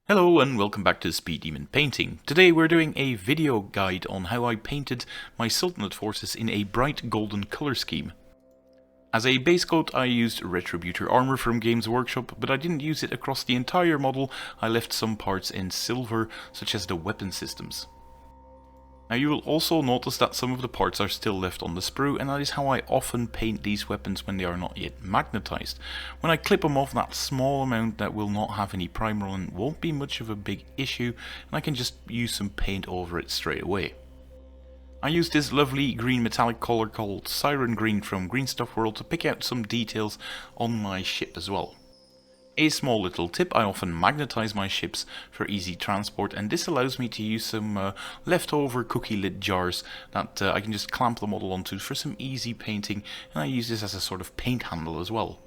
Hello and welcome back to Speed Demon Painting. Today we're doing a video guide on how I painted my Sultanate forces in a bright golden color scheme. As a base coat I used Retributor armor from Games Workshop, but I didn't use it across the entire model. I left some parts in silver, such as the weapon systems. Now you will also notice that some of the parts are still left on the sprue, and that is how I often paint these weapons when they are not yet magnetized. When I clip them off, that small amount that will not have any primer on won't be much of a big issue, and I can just use some paint over it straight away. I used this lovely green metallic color called Siren Green from Green Stuff World to pick out some details on my ship as well. A small little tip, I often magnetize my ships for easy transport, and this allows me to use some leftover cookie lid jars that I can just clamp the model onto for some easy painting, and I use this as a sort of paint handle as well.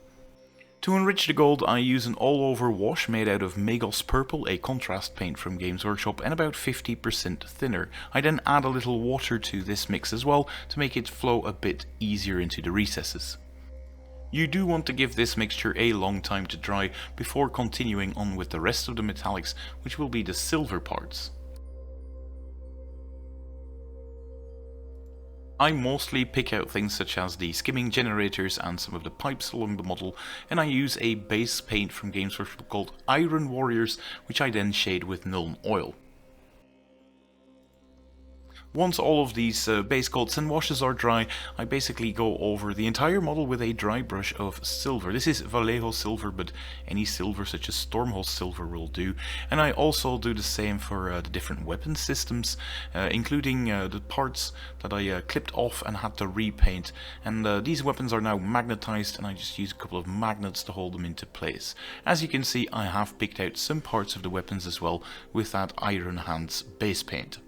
To enrich the gold I use an all-over wash made out of Magos Purple, a contrast paint from Games Workshop, and about 50% thinner. I then add a little water to this mix as well to make it flow a bit easier into the recesses. You do want to give this mixture a long time to dry before continuing on with the rest of the metallics, which will be the silver parts. I mostly pick out things such as the skimming generators and some of the pipes along the model, and I use a base paint from Games Workshop called Iron Warriors, which I then shade with Nuln Oil. Once all of these base coats and washes are dry, I basically go over the entire model with a dry brush of silver. This is Vallejo silver, but any silver such as Stormhost silver will do. And I also do the same for the different weapon systems, including the parts that I clipped off and had to repaint. And these weapons are now magnetized, and I just use a couple of magnets to hold them into place. As you can see, I have picked out some parts of the weapons as well with that Iron Hands base paint.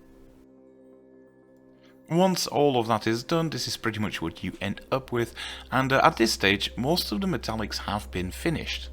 Once all of that is done, this is pretty much what you end up with, and at this stage most of the metallics have been finished.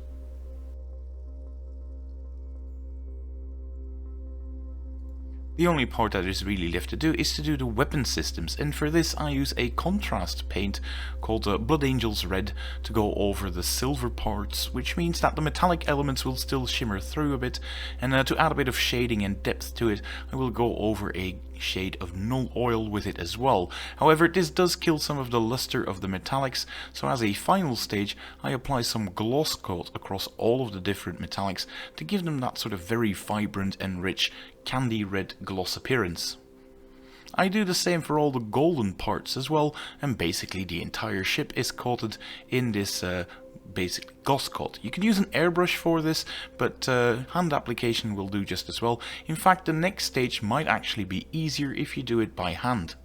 The only part that is really left to do is to do the weapon systems, and for this I use a contrast paint called Blood Angels Red to go over the silver parts, which means that the metallic elements will still shimmer through a bit, and to add a bit of shading and depth to it I will go over a shade of Nuln Oil with it as well. However, this does kill some of the luster of the metallics, so as a final stage I apply some gloss coat across all of the different metallics to give them that sort of very vibrant and rich candy red gloss appearance. I do the same for all the golden parts as well, and basically the entire ship is coated in this basic gloss coat. You can use an airbrush for this, but hand application will do just as well. In fact, the next stage might actually be easier if you do it by hand.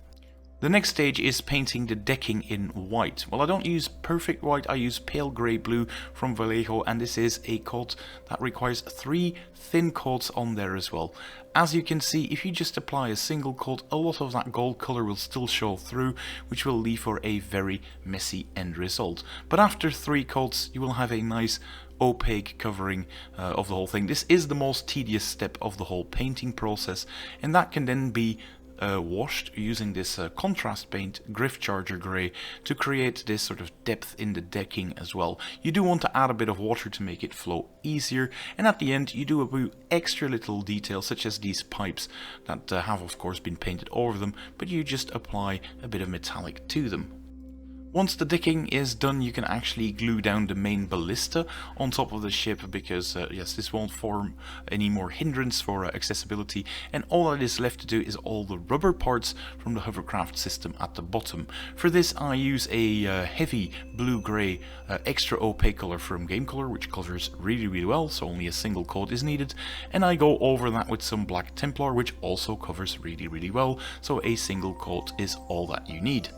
The next stage is painting the decking in white. Well, I don't use perfect white, I use pale grey blue from Vallejo, and this is a coat that requires 3 thin coats on there as well. As you can see, if you just apply a single coat, a lot of that gold colour will still show through, which will leave for a very messy end result. But after 3 coats, you will have a nice opaque covering of the whole thing. This is the most tedious step of the whole painting process, and that can then be washed using this contrast paint Gryph-Charger Grey to create this sort of depth in the decking as well. You do want to add a bit of water to make it flow easier, and at the end you do a few extra little details such as these pipes that have of course been painted over them, but you just apply a bit of metallic to them. Once the decking is done, you can actually glue down the main ballista on top of the ship because yes, this won't form any more hindrance for accessibility, and all that is left to do is all the rubber parts from the hovercraft system at the bottom. For this I use a heavy blue-grey extra opaque color from Game Color, which covers really well, so only a single coat is needed, and I go over that with some Black Templar, which also covers really well, so a single coat is all that you need.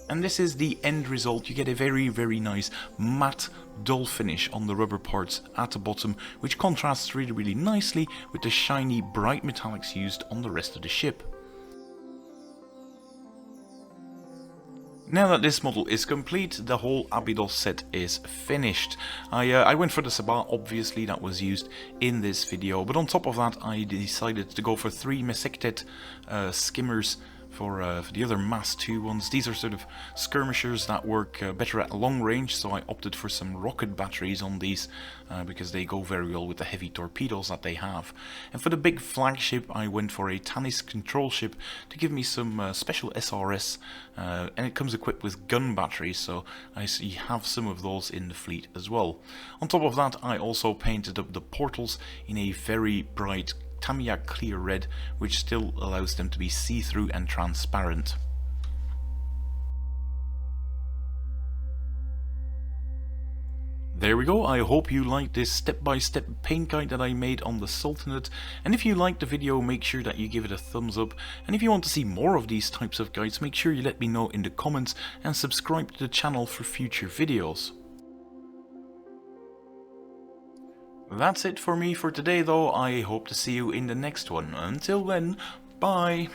And this is the end result. You get a very nice matte dull finish on the rubber parts at the bottom, which contrasts really nicely with the shiny bright metallics used on the rest of the ship. Now that this model is complete, the whole Abydos set is finished. I went for the Sabah, obviously that was used in this video, but on top of that I decided to go for 3 Mesektet skimmers for the other Mass 2 ones. These are sort of skirmishers that work better at long range, so I opted for some rocket batteries on these because they go very well with the heavy torpedoes that they have. And for the big flagship I went for a Tanis control ship to give me some special SRS, and it comes equipped with gun batteries, so I have some of those in the fleet as well. On top of that, I also painted up the portals in a very bright Tamiya clear red, which still allows them to be see-through and transparent. There we go. I hope you liked this step-by-step paint guide that I made on the Sultanate, and if you liked the video, make sure that you give it a thumbs up, and if you want to see more of these types of guides, make sure you let me know in the comments and subscribe to the channel for future videos. That's it for me for today though. I hope to see you in the next one. Until then, bye!